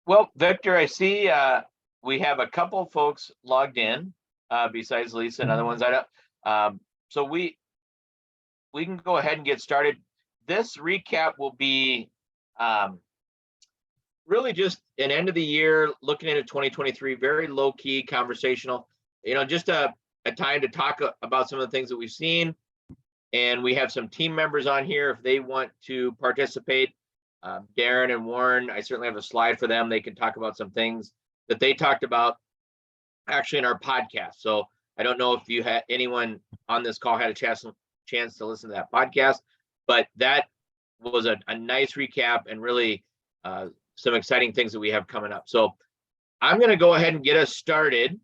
Well, Victor, I see we have a couple folks logged in besides Lisa and other ones. I don't. So we can go ahead and get started. This recap will be really just an end of the year, looking into 2023, very low key, conversational. Just a time to talk about some of the things that we've seen. And we have some team members on here if they want to participate. Darren and Warren, I certainly have a slide for them. They can talk about some things that they talked about actually in our podcast. So I don't know if you had anyone on this call had a chance to listen to that podcast, but that was a nice recap and really some exciting things that we have coming up. So I'm going to go ahead and get us started,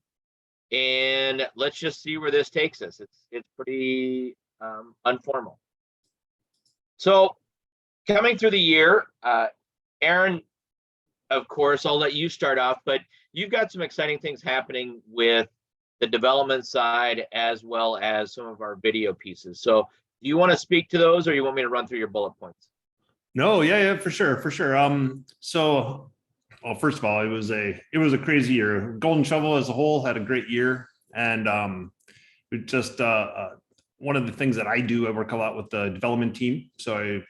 and let's just see where this takes us. It's pretty informal. So coming through the year, Aaron, of course, I'll let you start off, but you've got some exciting things happening with the development side as well as some of our video pieces. So do you want to speak to those, or you want me to run through your bullet points? No, yeah, for sure. Well, first of all, it was a crazy year. Golden Shovel as a whole had a great year, and we just one of the things that I do, I work a lot with the development team. So I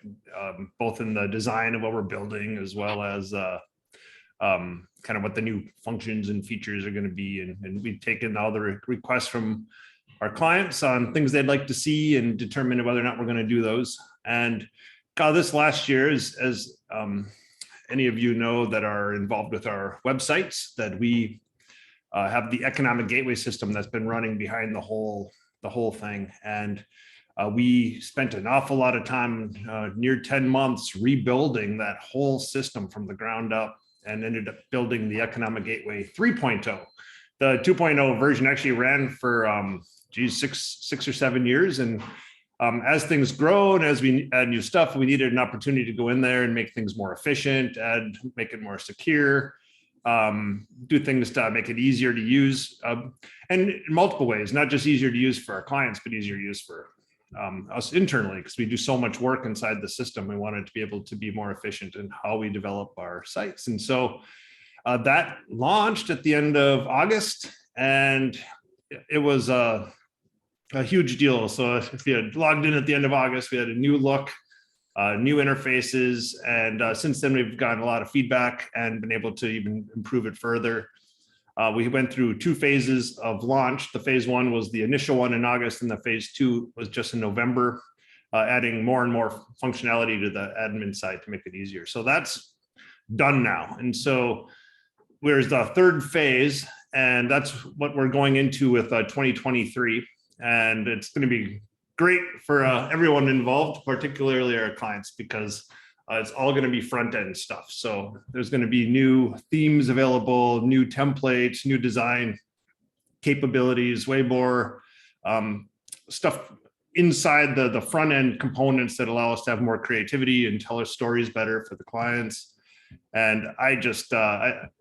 both in the design of what we're building as well as kind of what the new functions and features are going to be, and we've taken all the requests from our clients on things they'd like to see and determine whether or not we're going to do those. And God, this last year, as any of you know that are involved with our websites, that we have the economic gateway system that's been running behind the whole thing. And we spent an awful lot of time, near 10 months, rebuilding that whole system from the ground up, and ended up building the Economic Gateway 3.0. The 2.0 version actually ran for 6 or 7 years. And as things grow and as we add new stuff, we needed an opportunity to go in there and make things more efficient, make it more secure, do things to make it easier to use, and in multiple ways, not just easier to use for our clients, but easier to use for us internally, because we do so much work inside the system. We wanted to be able to be more efficient in how we develop our sites. And so that launched at the end of August, and it was a huge deal. So if you had logged in at the end of August, we had a new look, new interfaces, and since then we've gotten a lot of feedback and been able to even improve it further. We went through 2 phases of launch. The phase 1 was the initial one in August, and the phase 2 was just in November, adding more and more functionality to the admin side to make it easier. So that's done now. And so where's the 3rd phase, and that's what we're going into with 2023. And it's going to be great for everyone involved, particularly our clients, because it's all going to be front end stuff. So there's going to be new themes available, new templates, new design capabilities, way more stuff inside the front end components that allow us to have more creativity and tell our stories better for the clients. And I just,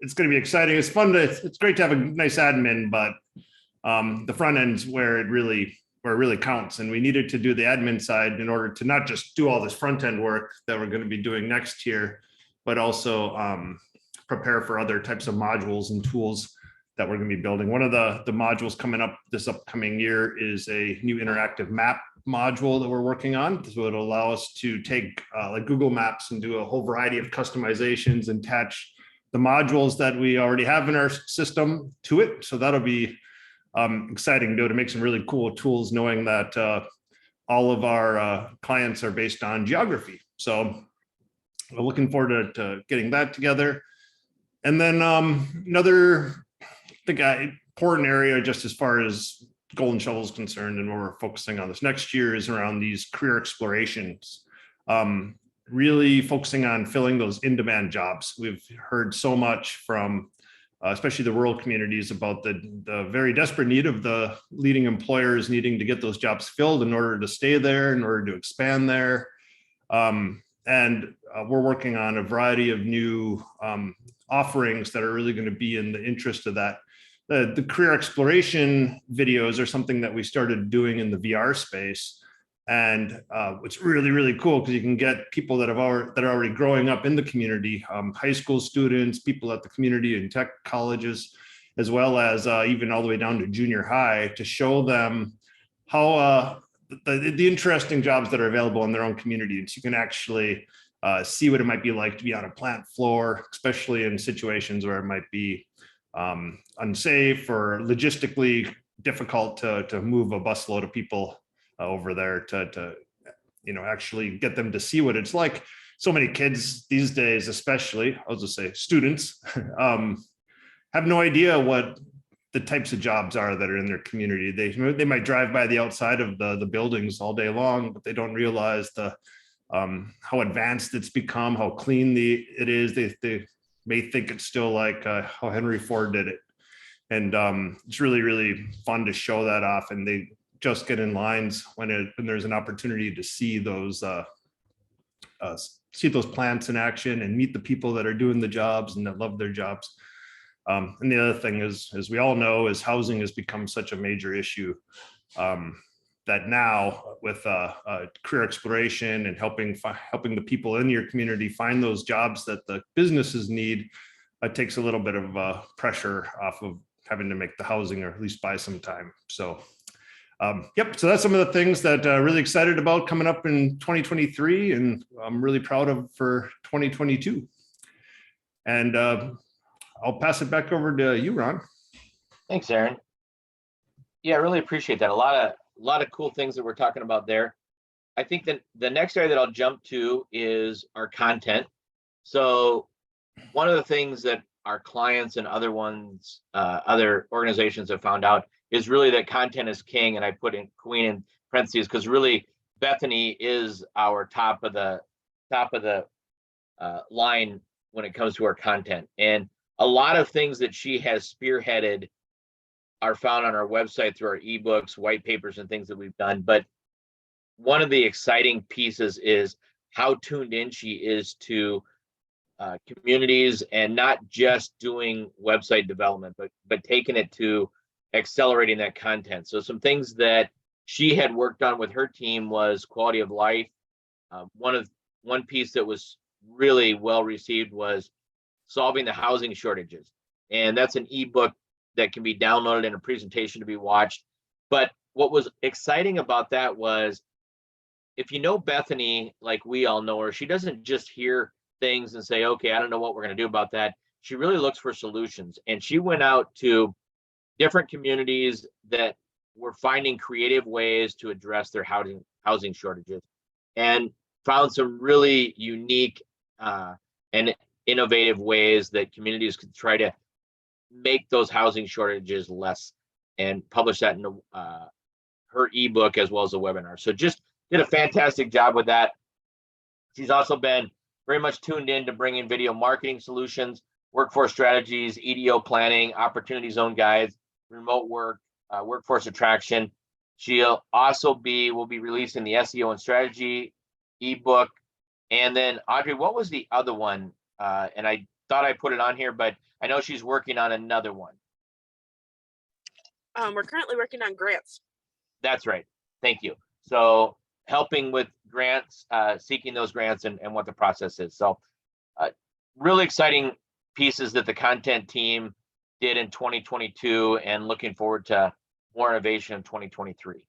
it's going to be exciting. It's fun it's great to have a nice admin, but the front end's where it really counts. And we needed to do the admin side in order to not just do all this front end work that we're going to be doing next year, but also prepare for other types of modules and tools that we're going to be building. One of the modules coming up this upcoming year is a new interactive map module that we're working on. So it'll allow us to take like Google Maps and do a whole variety of customizations and attach the modules that we already have in our system to it. So that'll be exciting to make some really cool tools, knowing that all of our clients are based on geography. So we're looking forward to getting that together. And then another important area, just as far as Golden Shovel is concerned, and where we're focusing on this next year, is around these career explorations. Really focusing on filling those in-demand jobs. We've heard so much from especially the rural communities about the very desperate need of the leading employers needing to get those jobs filled in order to stay there, in order to expand there. And we're working on a variety of new offerings that are really going to be in the interest of that. The career exploration videos are something that we started doing in the VR space. And it's really, really cool because you can get people that are already growing up in the community, high school students, people at the community and tech colleges, as well as even all the way down to junior high, to show them how the interesting jobs that are available in their own community. And so you can actually see what it might be like to be on a plant floor, especially in situations where it might be unsafe or logistically difficult to move a busload of people over there to actually get them to see what it's like. So many kids these days, especially, I'll just say students, have no idea what the types of jobs are that are in their community. They might drive by the outside of the buildings all day long, but they don't realize how advanced it's become, how clean it is. They may think it's still like how Henry Ford did it. And it's really, really fun to show that off. And they just get in lines when there's an opportunity to see those plants in action and meet the people that are doing the jobs and that love their jobs. And the other thing is, as we all know, is housing has become such a major issue that now with career exploration and helping the people in your community find those jobs that the businesses need, it takes a little bit of pressure off of having to make the housing, or at least buy some time. So yep, so that's some of the things that really excited about coming up in 2023, and I'm really proud of for 2022. And I'll pass it back over to you, Ron. Thanks, Aaron. Yeah, I really appreciate that. A lot of cool things that we're talking about there. I think that the next area that I'll jump to is our content. So one of the things that our clients and other organizations have found out is really that content is king. And I put in queen in parentheses because really Bethany is our top of the line when it comes to our content. And a lot of things that she has spearheaded are found on our website through our ebooks, white papers, and things that we've done. But one of the exciting pieces is how tuned in she is to communities, and not just doing website development, but taking it to accelerating that content. So some things that she had worked on with her team was quality of life. One piece that was really well received was solving the housing shortages, and that's an ebook that can be downloaded and a presentation to be watched. But what was exciting about that was, if you know Bethany like we all know her, she doesn't just hear things and say, okay, I don't know what we're going to do about that. She really looks for solutions, and she went out to different communities that were finding creative ways to address their housing shortages, and found some really unique and innovative ways that communities could try to make those housing shortages less, and publish that in her ebook as well as a webinar. So just did a fantastic job with that. She's also been very much tuned in to bringing video marketing solutions, workforce strategies, EDO planning, opportunity zone guides, remote work, workforce attraction. She'll also will be releasing the SEO and strategy ebook. And then Audrey, what was the other one? And I thought I put it on here, but I know she's working on another one. We're currently working on grants. That's right. Thank you. So helping with grants, seeking those grants, and what the process is. So really exciting pieces that the content team did in 2022, and looking forward to more innovation in 2023.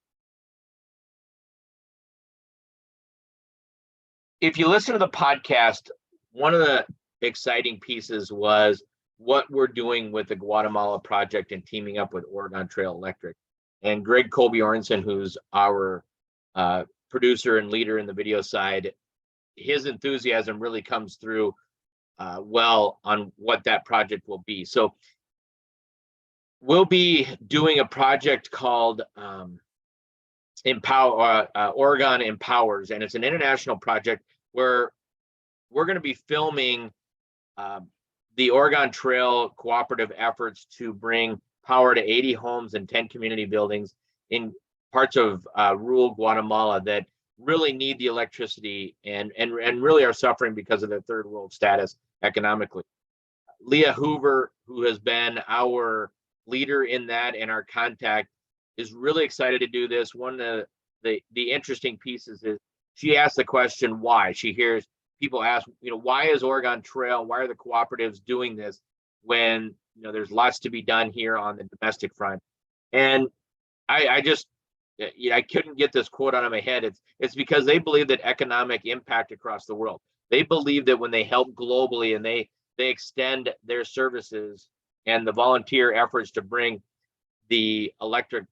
If you listen to the podcast, one of the exciting pieces was what we're doing with the Guatemala project and teaming up with Oregon Trail Electric. And Greg Colbjornson, who's our producer and leader in the video side, his enthusiasm really comes through well on what that project will be. So we'll be doing a project called Oregon Empowers, and it's an international project where we're going to be filming the Oregon Trail cooperative efforts to bring power to 80 homes and 10 community buildings in parts of rural Guatemala that really need the electricity and really are suffering because of their third world status economically. Leah Hoover, who has been our leader in that and our contact, is really excited to do this. One of the interesting pieces is she asked the question why. She hears people ask, why is Oregon Trail, why are the cooperatives doing this when there's lots to be done here on the domestic front? And I just I couldn't get this quote out of my head. It's because they believe that economic impact across the world. They believe that when they help globally and they extend their services and the volunteer efforts to bring the electric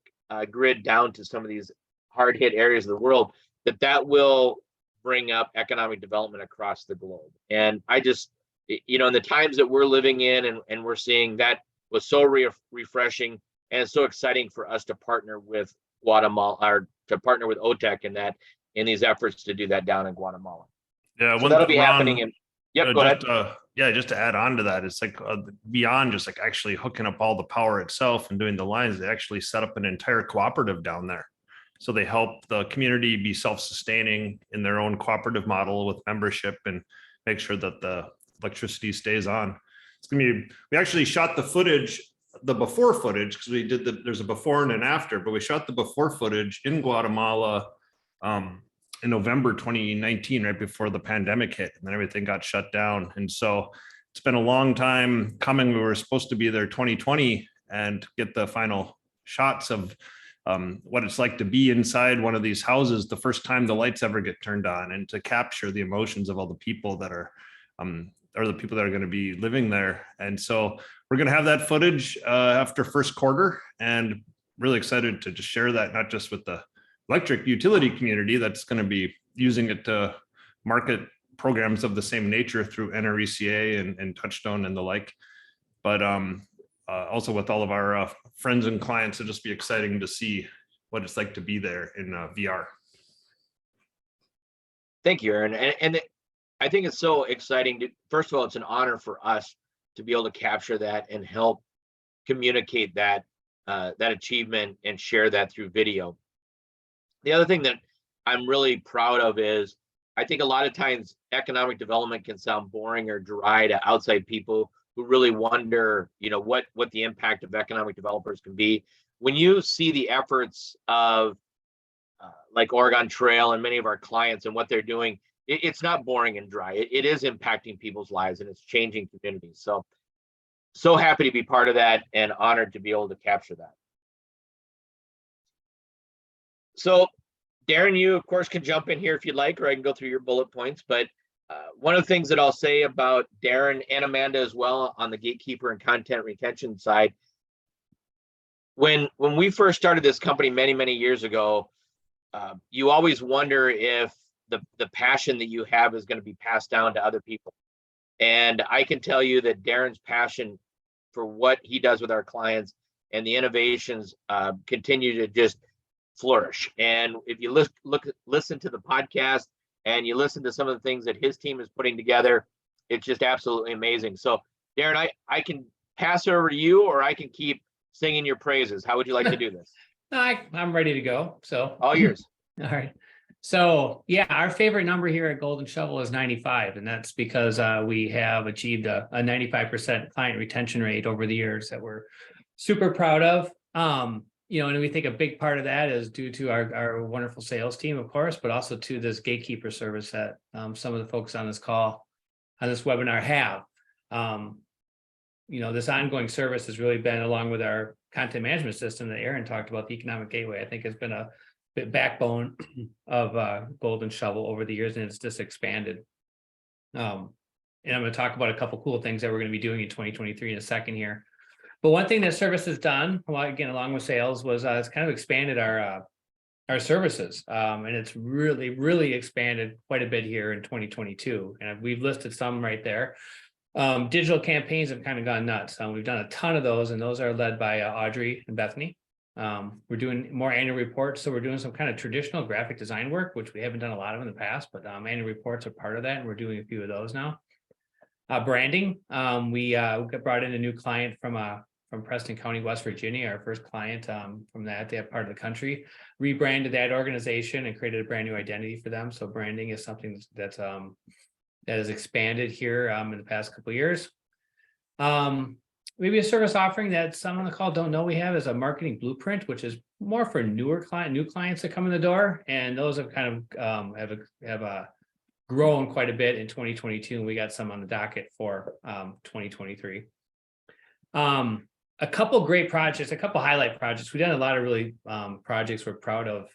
grid down to some of these hard hit areas of the world, that will bring up economic development across the globe. And I just, in the times that we're living in and we're seeing, that was so refreshing, and it's so exciting for us to partner with Guatemala, or to partner with OTEC in these efforts to do that down in Guatemala. Yeah, so that'll be happening in. Yep, go ahead. Just to add on to that, it's like beyond just like actually hooking up all the power itself and doing the lines, they actually set up an entire cooperative down there. So they help the community be self-sustaining in their own cooperative model with membership and make sure that the electricity stays on. It's gonna be, we actually shot the footage, the before footage, because we did there's a before and an after, but we shot the before footage in Guatemala in November 2019, right before the pandemic hit, and then everything got shut down. And so it's been a long time coming. We were supposed to be there 2020 and get the final shots of what it's like to be inside one of these houses the first time the lights ever get turned on, and to capture the emotions of all the people that are the people that are going to be living there. And so we're going to have that footage after first quarter, and really excited to just share that, not just with the electric utility community that's going to be using it to market programs of the same nature through NRECA and Touchstone and the like, but also with all of our friends and clients. It'll just be exciting to see what it's like to be there in VR. Thank you, Aaron. And I think it's so exciting. First of all, it's an honor for us to be able to capture that and help communicate that achievement and share that through video. The other thing that I'm really proud of is, I think a lot of times economic development can sound boring or dry to outside people who really wonder, what the impact of economic developers can be. When you see the efforts of like Oregon Trail and many of our clients and what they're doing, it's not boring and dry. It is impacting people's lives, and it's changing communities. So happy to be part of that, and honored to be able to capture that. So Darren, you of course can jump in here if you'd like, or I can go through your bullet points. But one of the things that I'll say about Darren and Amanda as well on the gatekeeper and content retention side, when we first started this company many years ago, you always wonder if the passion that you have is going to be passed down to other people. And I can tell you that Darren's passion for what he does with our clients and the innovations continue to just flourish. And if you listen to the podcast and you listen to some of the things that his team is putting together, it's just absolutely amazing. So Darren, I can pass it over to you, or I can keep singing your praises. How would you like to do this? I'm ready to go. So all yours. All right. So yeah, our favorite number here at Golden Shovel is 95. And that's because we have achieved a 95% client retention rate over the years that we're super proud of. And we think a big part of that is due to our wonderful sales team, of course, but also to this gatekeeper service that some of the folks on this call, on this webinar have. This ongoing service has really been, along with our content management system that Aaron talked about, the Economic Gateway, I think has been a bit backbone of Golden Shovel over the years, and it's just expanded. And I'm going to talk about a couple cool things that we're going to be doing in 2023 in a second here. But one thing that service has done, again, along with sales, was it's kind of expanded our services. And it's really expanded quite a bit here in 2022. And we've listed some right there. Digital campaigns have kind of gone nuts. We've done a ton of those, and those are led by Audrey and Bethany. We're doing more annual reports. So we're doing some kind of traditional graphic design work, which we haven't done a lot of in the past, but annual reports are part of that. And we're doing a few of those now. Branding. We got brought in a new client from Preston County, West Virginia, our first client from that part of the country, rebranded that organization and created a brand new identity for them. So branding is something that has expanded here in the past couple of years. maybe a service offering that some on the call don't know we have is a marketing blueprint, which is more for new clients that come in the door. And those have kind of have grown quite a bit in 2022. And we got some on the docket for 2023. A couple great projects, a couple highlight projects. We've done a lot of really projects we're proud of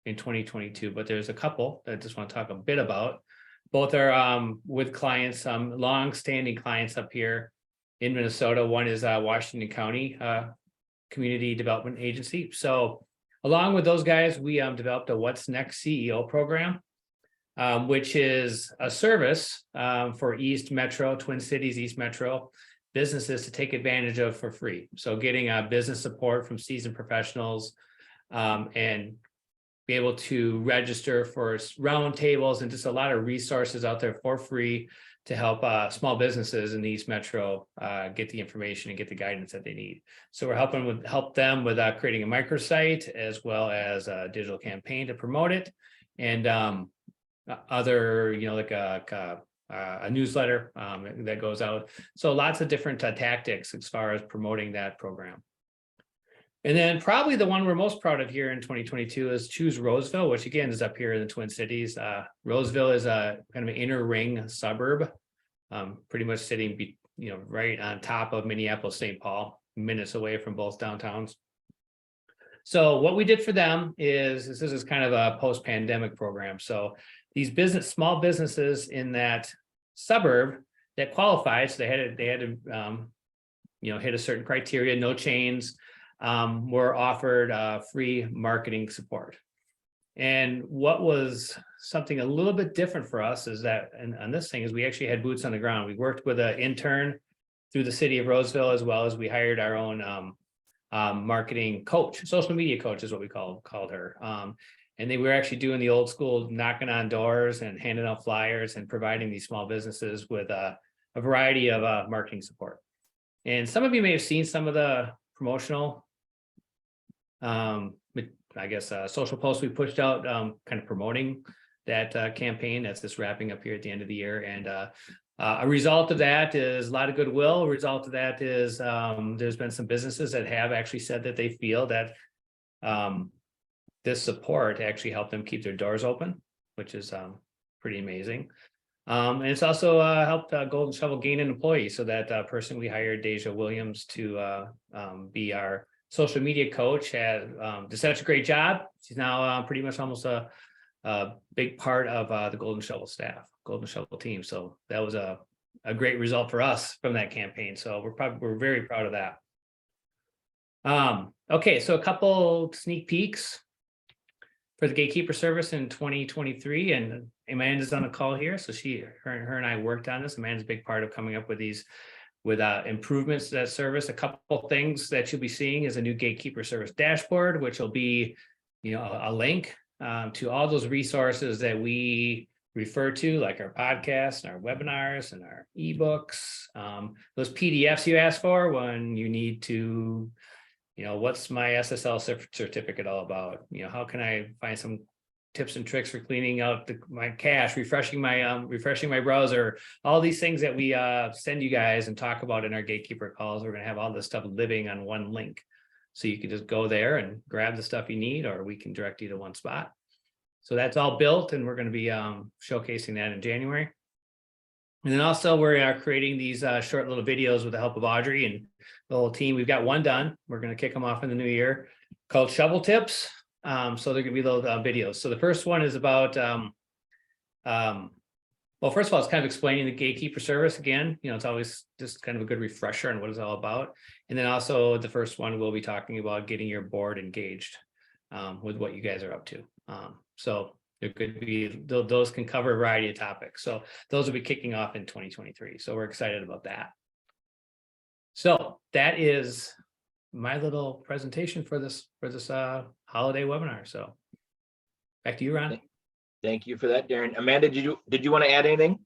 in 2022, but there's a couple that I just want to talk a bit about. Both are with clients, long-standing clients up here in Minnesota. One is Washington County Community Development Agency. So along with those guys, we developed a What's Next CEO program, which is a service for East Metro, Twin Cities, East Metro businesses to take advantage of for free. So getting business support from seasoned professionals and be able to register for roundtables and just a lot of resources out there for free to help small businesses in the East Metro get the information and get the guidance that they need. So we're help them with creating a microsite as well as a digital campaign to promote it, and other, like a newsletter that goes out. So lots of different tactics as far as promoting that program. And then probably the one we're most proud of here in 2022 is Choose Roseville, which again is up here in the Twin Cities. Roseville is a kind of an inner ring suburb, pretty much sitting, right on top of Minneapolis, St. Paul, minutes away from both downtowns. So what we did for them is this is kind of a post-pandemic program. So these small businesses in that suburb that qualified, so they had to hit a certain criteria, no chains, were offered free marketing support. And what was something a little bit different for us is that, and on this thing, is we actually had boots on the ground. We worked with an intern through the city of Roseville, as well as we hired our own marketing coach, social media coach is what we called her. And they were actually doing the old school knocking on doors and handing out flyers and providing these small businesses with a variety of marketing support. And some of you may have seen some of the promotional, social posts we pushed out, kind of promoting that campaign that's just wrapping up here at the end of the year. And a result of that is a lot of goodwill. A result of that is there's been some businesses that have actually said that they feel that this support actually helped them keep their doors open, which is pretty amazing. And it's also helped Golden Shovel gain an employee. So that person we hired, Deja Williams, to be our social media coach, did such a great job. She's now pretty much almost a big part of the Golden Shovel staff, Golden Shovel team. So that was a great result for us from that campaign. So we're very proud of that. Okay, so a couple sneak peeks for the gatekeeper service in 2023, and Amanda's on the call here. So her and I worked on this. Amanda's a big part of coming up with these, with improvements to that service. A couple things that you'll be seeing is a new gatekeeper service dashboard, which will be, a link to all those resources that we refer to, like our podcasts and our webinars and our ebooks, those PDFs you asked for when you need to, what's my SSL certificate all about? How can I find some tips and tricks for cleaning out my cache, refreshing my browser, all these things that we send you guys and talk about in our gatekeeper calls. We're going to have all this stuff living on one link. So you can just go there and grab the stuff you need, or we can direct you to one spot. So that's all built, and we're going to be showcasing that in January. And then also we're creating these short little videos with the help of Audrey and the whole team. We've got one done. We're going to kick them off in the new year, called Shovel Tips. So they're going to be those videos. So the first one is about, well, first of all, it's kind of explaining the gatekeeper service again. It's always just kind of a good refresher on what it's all about. And then also the first one, we'll be talking about getting your board engaged with what you guys are up to. So there could be, those can cover a variety of topics. So those will be kicking off in 2023. So we're excited about that. So that is my little presentation for this holiday webinar. So back to you, Ron. Thank you for that, Darren. Amanda, did you want to add anything?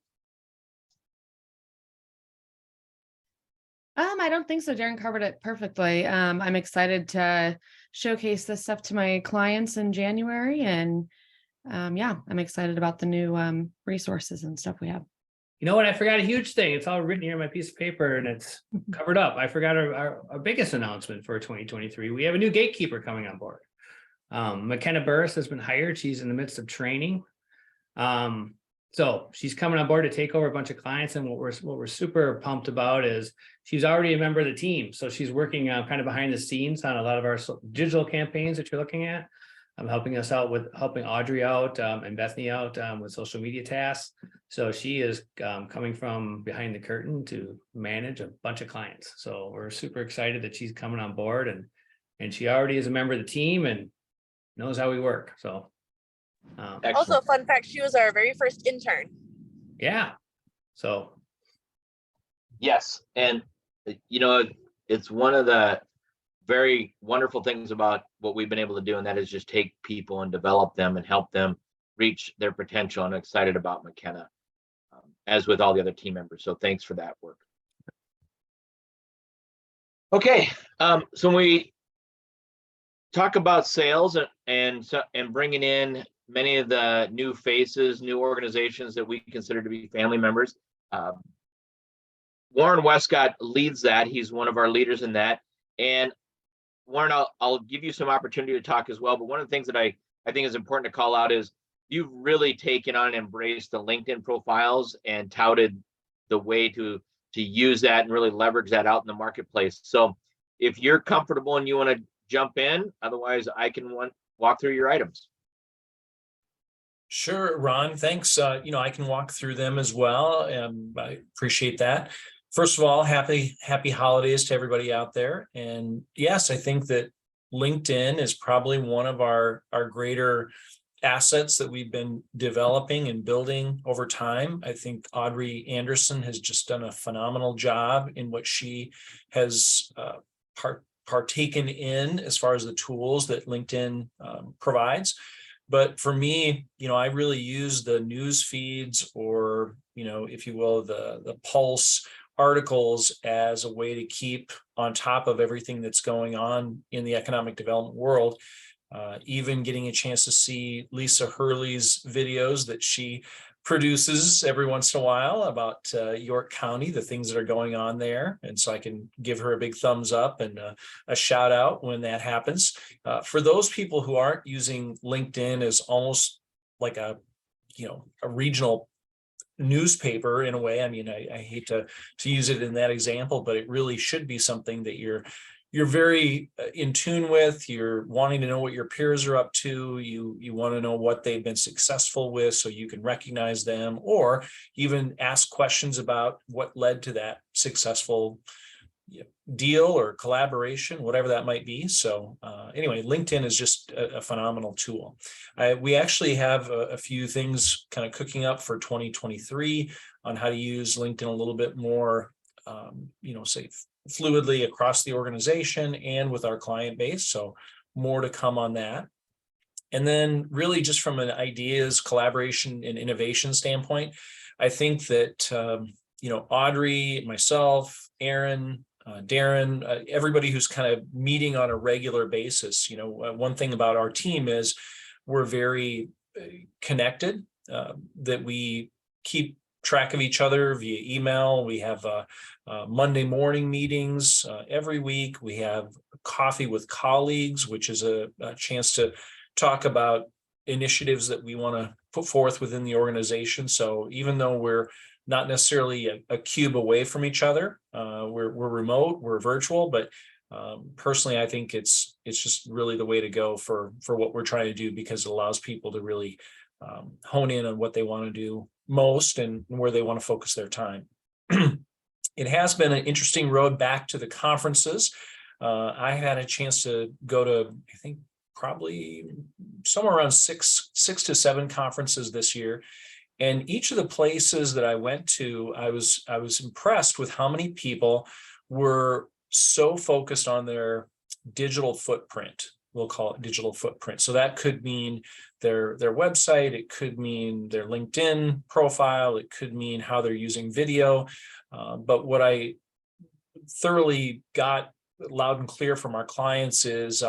I don't think so. Darren covered it perfectly. I'm excited to showcase this stuff to my clients in January, and yeah, I'm excited about the new resources and stuff we have. You know what? I forgot a huge thing. It's all written here on my piece of paper and it's covered up. I forgot our biggest announcement for 2023. We have a new gatekeeper coming on board. McKenna Burris has been hired. She's in the midst of training. So she's coming on board to take over a bunch of clients. And what we're super pumped about is she's already a member of the team. So she's working kind of behind the scenes on a lot of our digital campaigns that you're looking at. Helping us out with helping Audrey out and Bethany out with social media tasks. So she is coming from behind the curtain to manage a bunch of clients. So we're super excited that she's coming on board and she already is a member of the team and knows how we work. So also, fun fact, she was our very first intern. Yeah. So yes, and you know, it's one of the very wonderful things about what we've been able to do, and that is just take people and develop them and help them reach their potential. I'm excited about McKenna, as with all the other team members. So thanks for that work. Okay, so when we talk about sales and bringing in many of the new faces, new organizations that we consider to be family members, Warren Westcott leads that. He's one of our leaders in that. And Warren, I'll give you some opportunity to talk as well. But one of the things that I think is important to call out is you've really taken on and embraced the LinkedIn profiles and touted the way to use that and really leverage that out in the marketplace. So if you're comfortable and you want to jump in, otherwise I can walk through your items. Sure, Ron, thanks. I can walk through them as well. I appreciate that. First of all, happy holidays to everybody out there. And yes, I think that LinkedIn is probably one of our greater assets that we've been developing and building over time. I think Audrey Anderson has just done a phenomenal job in what she has partaken in as far as the tools that LinkedIn provides. But for me, I really use the news feeds or, if you will, the Pulse articles as a way to keep on top of everything that's going on in the economic development world. Even getting a chance to see Lisa Hurley's videos that she produces every once in a while about York County, the things that are going on there. And so I can give her a big thumbs up and a shout out when that happens. For those people who aren't using LinkedIn as almost like a regional newspaper in a way. I mean, I hate to use it in that example, but it really should be something that you're very in tune with. You're wanting to know what your peers are up to. You want to know what they've been successful with so you can recognize them or even ask questions about what led to that successful deal or collaboration, whatever that might be. So anyway, LinkedIn is just a phenomenal tool. We actually have a few things kind of cooking up for 2023 on how to use LinkedIn a little bit more, say fluidly across the organization and with our client base. So more to come on that. And then really just from an ideas, collaboration and innovation standpoint, I think that, Audrey, myself, Aaron, Darren, everybody who's kind of meeting on a regular basis. One thing about our team is we're very connected, that we keep track of each other via email. We have Monday morning meetings every week. We have coffee with colleagues, which is a chance to talk about initiatives that we want to put forth within the organization. So even though we're not necessarily a cube away from each other, we're remote, we're virtual, but personally, I think it's just really the way to go for what we're trying to do, because it allows people to really hone in on what they want to do most and where they want to focus their time. It has been an interesting road back to the conferences. I had a chance to go to, I think, probably somewhere around six to seven conferences this year. And each of the places that I went to, I was impressed with how many people were so focused on their digital footprint. We'll call it digital footprint. So that could mean their website, it could mean their LinkedIn profile, it could mean how they're using video. But what I thoroughly got loud and clear from our clients is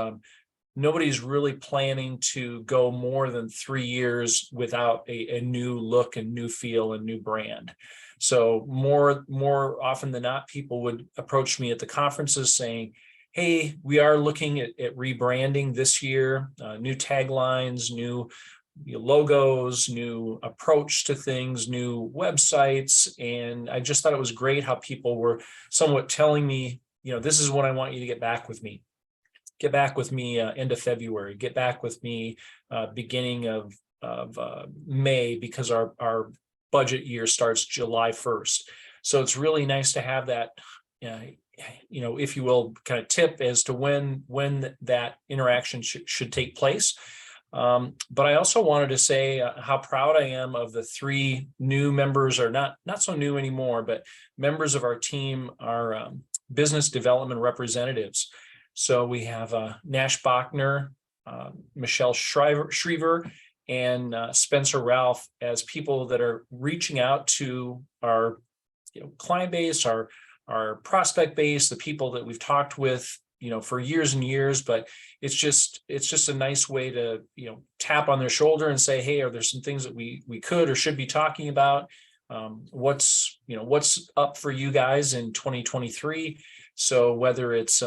nobody's really planning to go more than 3 years without a new look and new feel and new brand. So more often than not, people would approach me at the conferences saying, hey, we are looking at rebranding this year, new taglines, new logos, new approach to things, new websites. And I just thought it was great how people were somewhat telling me, this is what I want you to get back with me. Get back with me end of February, get back with me beginning of May, because our budget year starts July 1st. So it's really nice to have that, if you will, kind of tip as to when that interaction should take place. But I also wanted to say how proud I am of the 3 new members, or not so new anymore, but members of our team, our business development representatives. So we have Nash Bachner, Michelle Shriver, and Spencer Ralph as people that are reaching out to our client base, our prospect base, the people that we've talked with for years and years. But it's just a nice way to tap on their shoulder and say, hey, are there some things that we could or should be talking about? What's up for you guys in 2023? So whether it's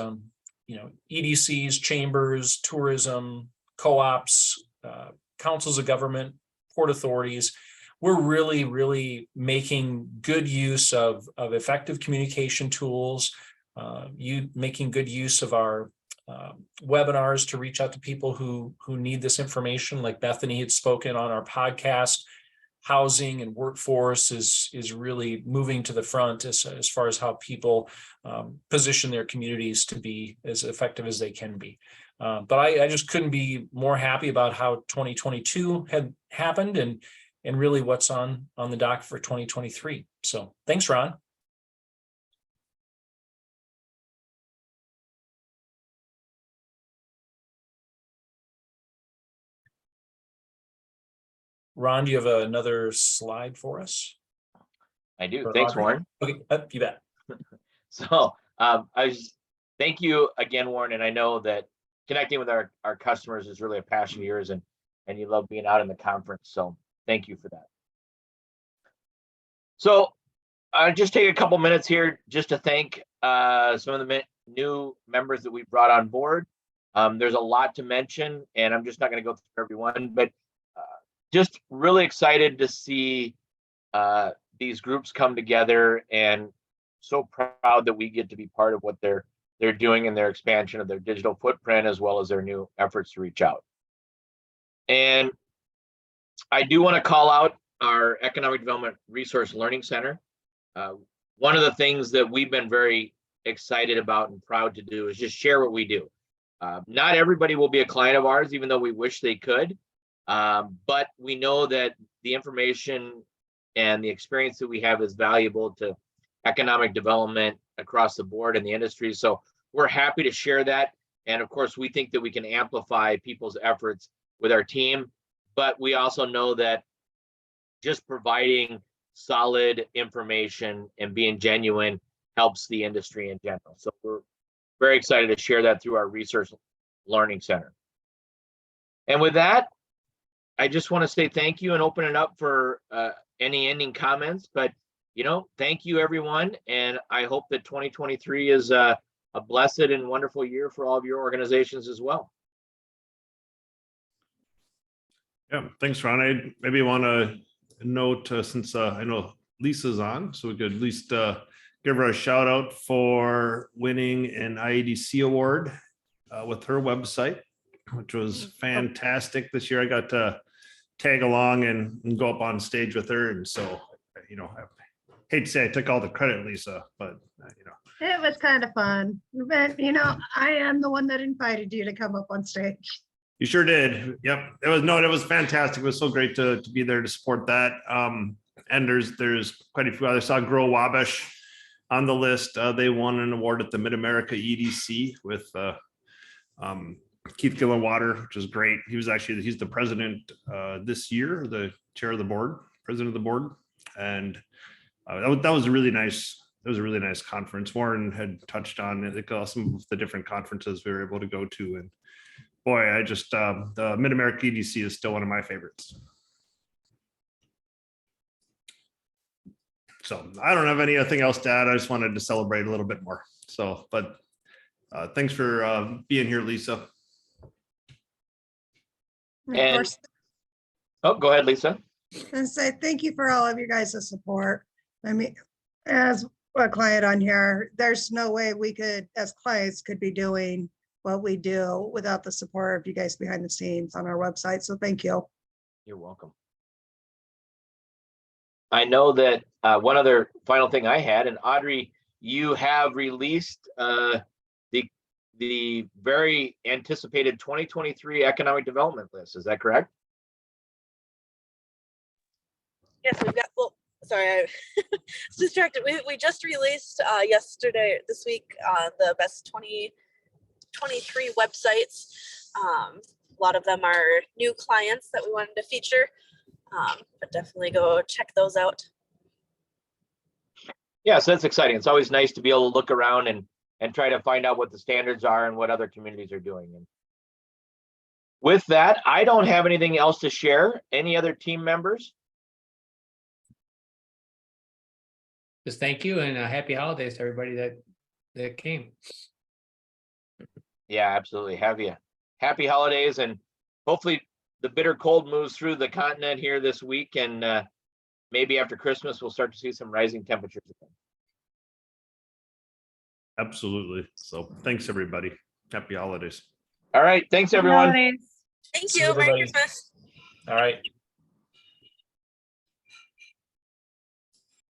EDCs, chambers, tourism, co-ops, councils of government, port authorities, we're really making good use of effective communication tools, making good use of our webinars to reach out to people who need this information. Like Bethany had spoken on our podcast, housing and workforce is really moving to the front as far as how people position their communities to be as effective as they can be. But I just couldn't be more happy about how 2022 had happened and really what's on the dock for 2023. So thanks, Ron. Ron, do you have another slide for us? I do. Or Thanks, Audrey? Warren. Okay, you bet. So thank you again, Warren. And I know that connecting with our customers is really a passion of yours, and you love being out in the conference. So thank you for that. So I'll just take a couple minutes here just to thank some of the new members that we brought on board. There's a lot to mention, and I'm just not going to go through everyone, but just really excited to see these groups come together, and so proud that we get to be part of what they're doing in their expansion of their digital footprint, as well as their new efforts to reach out. And I do want to call out our Economic Development Resource Learning Center. One of the things that we've been very excited about and proud to do is just share what we do. Not everybody will be a client of ours, even though we wish they could. But we know that the information and the experience that we have is valuable to economic development across the board in the industry. So we're happy to share that. And of course, we think that we can amplify people's efforts with our team. But we also know that just providing solid information and being genuine helps the industry in general. So we're very excited to share that through our Research Learning Center. And with that, I just want to say thank you and open it up for any ending comments. But, thank you, everyone. And I hope that 2023 is a blessed and wonderful year for all of your organizations as well. Yeah, thanks, Ron. I maybe want to note, since I know Lisa's on, so we could at least give her a shout out for winning an IEDC award with her website, which was fantastic this year. I got to tag along and go up on stage with her. And so, I hate to say I took all the credit, Lisa, but It was kind of fun, but I am the one that invited you to come up on stage. You sure did. Yep. It was fantastic. It was so great to be there to support that. And there's quite a few others. I saw Grow Wabash on the list. They won an award at the Mid-America EDC with Keith Gillenwater, which is great. He's the president this year, the chair of the board, president of the board. And that was a really nice conference. Warren had touched on some of the different conferences we were able to go to. And boy, the Mid-America EDC is still one of my favorites. So I don't have anything else to add. I just wanted to celebrate a little bit more. So, but thanks for being here, Lisa. Of And- course, Oh, go ahead, Lisa. and say thank you for all of you guys' support. I mean, as a client on here, there's no way we could, as clients, could be doing what we do without the support of you guys behind the scenes on our website. So thank you. You're welcome. I know that one other final thing I had, and Audrey, you have released the very anticipated 2023 economic development list. Is that correct? Yes, we've got, well, sorry, I was distracted. We just released yesterday, this week, the best 2023 websites. A lot of them are new clients that we wanted to feature, but definitely go check those out. Yeah, so that's exciting. It's always nice to be able to look around and try to find out what the standards are and what other communities are doing. And with that, I don't have anything else to share. Any other team members? Just thank you and happy holidays to everybody that came. Yeah, absolutely. Happy holidays, and hopefully the bitter cold moves through the continent here this week, and maybe after Christmas we'll start to see some rising temperatures again. Absolutely. So thanks, everybody. Happy holidays. All right, thanks everyone. Holidays. Thank See you. Merry everybody. Christmas. All right.